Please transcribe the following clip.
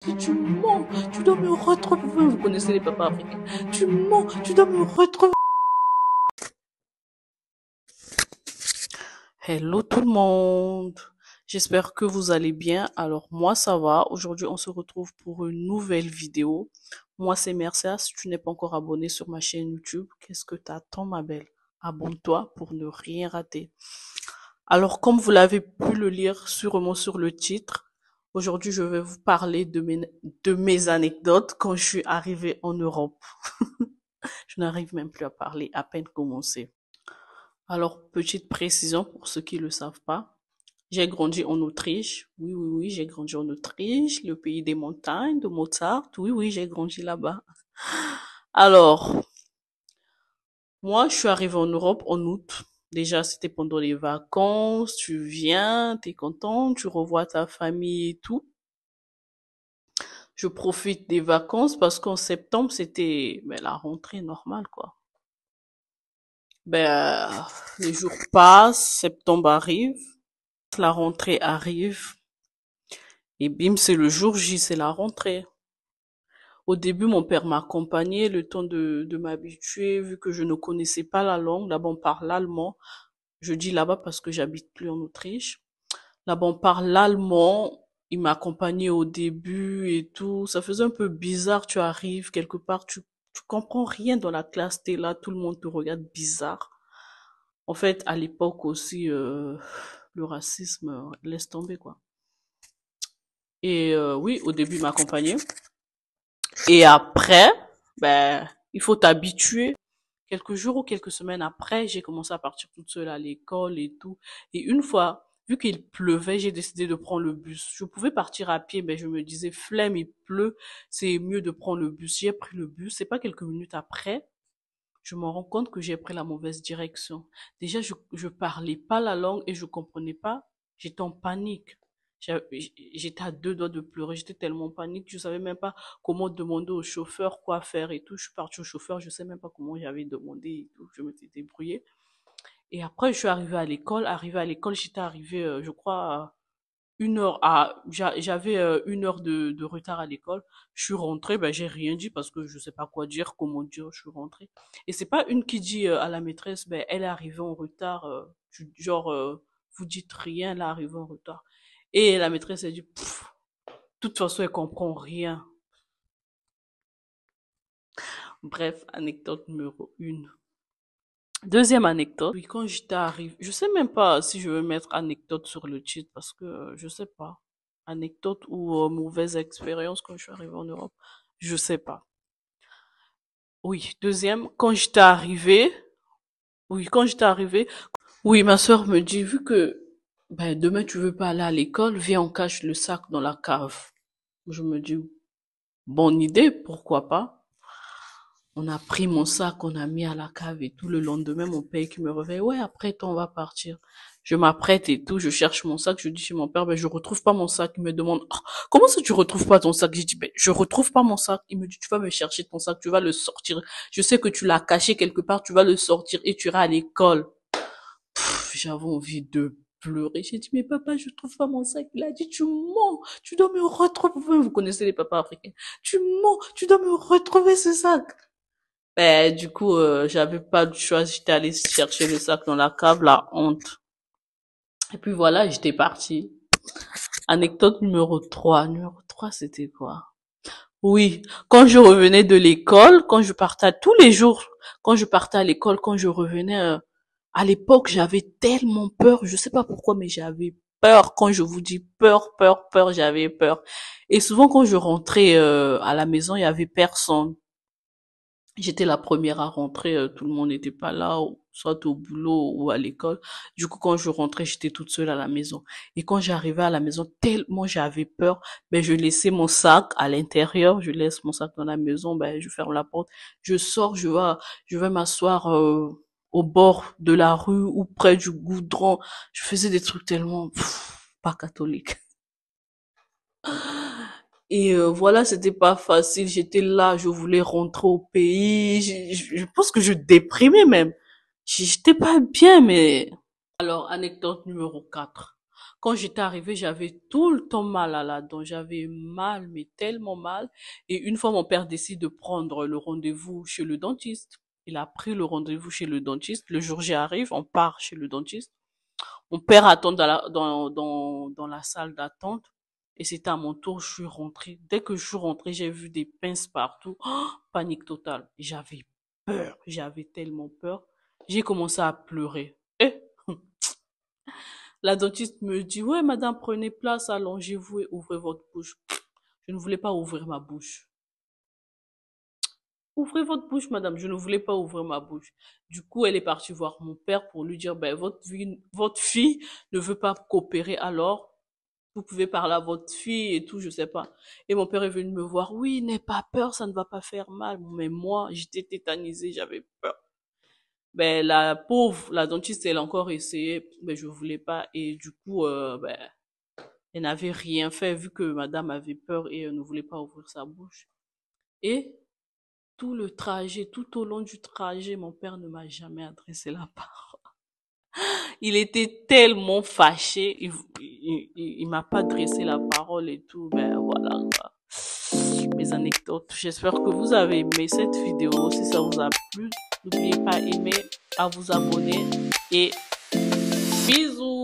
Tu mens, tu dois me retrouver. Vous connaissez les papas africains. Tu mens, tu dois me retrouver. Hello tout le monde. J'espère que vous allez bien. Alors moi ça va. Aujourd'hui on se retrouve pour une nouvelle vidéo. Moi c'est Mercia. Si tu n'es pas encore abonné sur ma chaîne YouTube, qu'est-ce que t'attends ma belle? Abonne-toi pour ne rien rater. Alors comme vous l'avez pu le lire sûrement sur le titre, aujourd'hui je vais vous parler de mes anecdotes quand je suis arrivée en Europe. Je n'arrive même plus à parler, à peine commencé. Alors, petite précision pour ceux qui ne le savent pas. J'ai grandi en Autriche. Oui, oui, oui, j'ai grandi en Autriche, le pays des montagnes, de Mozart. Oui, oui, j'ai grandi là-bas. Alors, moi, je suis arrivée en Europe en août. Déjà, c'était pendant les vacances. Tu viens, t'es content, tu revois ta famille et tout. Je profite des vacances parce qu'en septembre, c'était la rentrée normale, quoi. Ben, les jours passent, septembre arrive, la rentrée arrive, et bim, c'est le jour J, c'est la rentrée. Au début, mon père m'accompagnait, le temps de m'habituer, vu que je ne connaissais pas la langue. Là-bas, on parle l'allemand. Je dis là-bas parce que j'habite plus en Autriche. Là-bas, on parle l'allemand. Il m'accompagnait au début et tout. Ça faisait un peu bizarre. Tu arrives quelque part, tu comprends rien dans la classe. T'es là, tout le monde te regarde bizarre. En fait, à l'époque aussi, le racisme, laisse tomber, quoi. Et oui, au début, il m'accompagnait. Et après, ben, il faut t'habituer. Quelques jours ou quelques semaines après, j'ai commencé à partir toute seule à l'école et tout. Et une fois, vu qu'il pleuvait, j'ai décidé de prendre le bus. Je pouvais partir à pied, mais je me disais, flemme, il pleut, c'est mieux de prendre le bus. J'ai pris le bus. C'est pas quelques minutes après, je me rends compte que j'ai pris la mauvaise direction. Déjà, je parlais pas la langue et je comprenais pas. J'étais en panique. J'étais à deux doigts de pleurer. J'étais tellement en panique. Je savais même pas comment demander au chauffeur quoi faire et tout. Je suis partie au chauffeur. Je sais même pas comment j'avais demandé et tout. Je m'étais débrouillée. Et après, je suis arrivée à l'école. Arrivée à l'école, j'étais arrivée, je crois, j'avais 1 heure de retard à l'école. Je suis rentrée, ben j'ai rien dit parce que je sais pas quoi dire, comment dire, je suis rentrée. Et c'est pas une qui dit à la maîtresse, ben elle est arrivée en retard, genre vous dites rien, elle est arrivée en retard. Et la maîtresse a dit, pff, de toute façon elle comprend rien. Bref, anecdote numéro 1. Deuxième anecdote, oui, quand j'étais arrivée, je sais même pas si je veux mettre anecdote sur le titre parce que je sais pas. Anecdote ou mauvaise expérience quand je suis arrivée en Europe, je sais pas. Oui, deuxième, quand j'étais arrivée, oui, quand j'étais arrivée, oui, ma soeur me dit, vu que ben, demain tu veux pas aller à l'école, viens, on cache le sac dans la cave. Je me dis, bonne idée, pourquoi pas. On a pris mon sac, on a mis à la cave et tout. Le lendemain, mon père qui me réveille, ouais, après, on va partir. Je m'apprête et tout, je cherche mon sac, je dis chez mon père, ben, je retrouve pas mon sac. Il me demande, ah, comment ça tu retrouves pas ton sac? J'ai dit, ben, je retrouve pas mon sac. Il me dit, tu vas me chercher ton sac, tu vas le sortir. Je sais que tu l'as caché quelque part, tu vas le sortir et tu iras à l'école. J'avais envie de pleurer. J'ai dit, mais papa, je trouve pas mon sac. Il a dit, tu mens, tu dois me retrouver. Vous connaissez les papas africains. Tu mens, tu dois me retrouver ce sac. Ben, du coup, j'avais pas de choix. J'étais allée chercher le sac dans la cave, la honte. Et puis voilà, j'étais partie. Anecdote numéro 3. Numéro 3, c'était quoi? Oui, quand je revenais de l'école, quand je partais tous les jours, quand je partais à l'école, quand je revenais, à l'époque, j'avais tellement peur. Je sais pas pourquoi, mais j'avais peur. Quand je vous dis peur, peur, peur, j'avais peur. Et souvent, quand je rentrais à la maison, il y avait personne. J'étais la première à rentrer, tout le monde n'était pas là, soit au boulot ou à l'école. Du coup, quand je rentrais, j'étais toute seule à la maison. Et quand j'arrivais à la maison, tellement j'avais peur, ben je laissais mon sac à l'intérieur, je laisse mon sac dans la maison, ben je ferme la porte, je sors, je vais m'asseoir au bord de la rue ou près du goudron. Je faisais des trucs tellement pas catholiques. Et voilà, c'était pas facile. J'étais là, je voulais rentrer au pays. Je pense que je déprimais même. J'étais pas bien, mais... Alors, anecdote numéro 4. Quand j'étais arrivée, j'avais tout le temps mal à la dent. J'avais mal, mais tellement mal. Et une fois, mon père décide de prendre le rendez-vous chez le dentiste. Il a pris le rendez-vous chez le dentiste. Le jour J arrive, on part chez le dentiste. Mon père attend dans la salle d'attente. Et c'était à mon tour, je suis rentrée. Dès que je suis rentrée, j'ai vu des pinces partout. Oh, panique totale. J'avais peur. J'avais tellement peur. J'ai commencé à pleurer. Et la dentiste me dit, ouais, madame, prenez place, allongez-vous et ouvrez votre bouche. Je ne voulais pas ouvrir ma bouche. Ouvrez votre bouche, madame. Je ne voulais pas ouvrir ma bouche. Du coup, elle est partie voir mon père pour lui dire, ben, votre fille ne veut pas coopérer, alors vous pouvez parler à votre fille et tout, je sais pas. Et mon père est venu me voir. Oui, n'aie pas peur, ça ne va pas faire mal. Mais moi, j'étais tétanisée, j'avais peur. Ben, la pauvre, la dentiste, elle a encore essayé, mais je voulais pas. Et du coup, ben, elle n'avait rien fait vu que madame avait peur et ne voulait pas ouvrir sa bouche. Et tout le trajet, tout au long du trajet, mon père ne m'a jamais adressé la parole. Il était tellement fâché, il m'a pas adressé la parole et tout. Ben voilà, quoi. Mes anecdotes. J'espère que vous avez aimé cette vidéo. Si ça vous a plu, n'oubliez pas d'aimer, à vous abonner et bisous.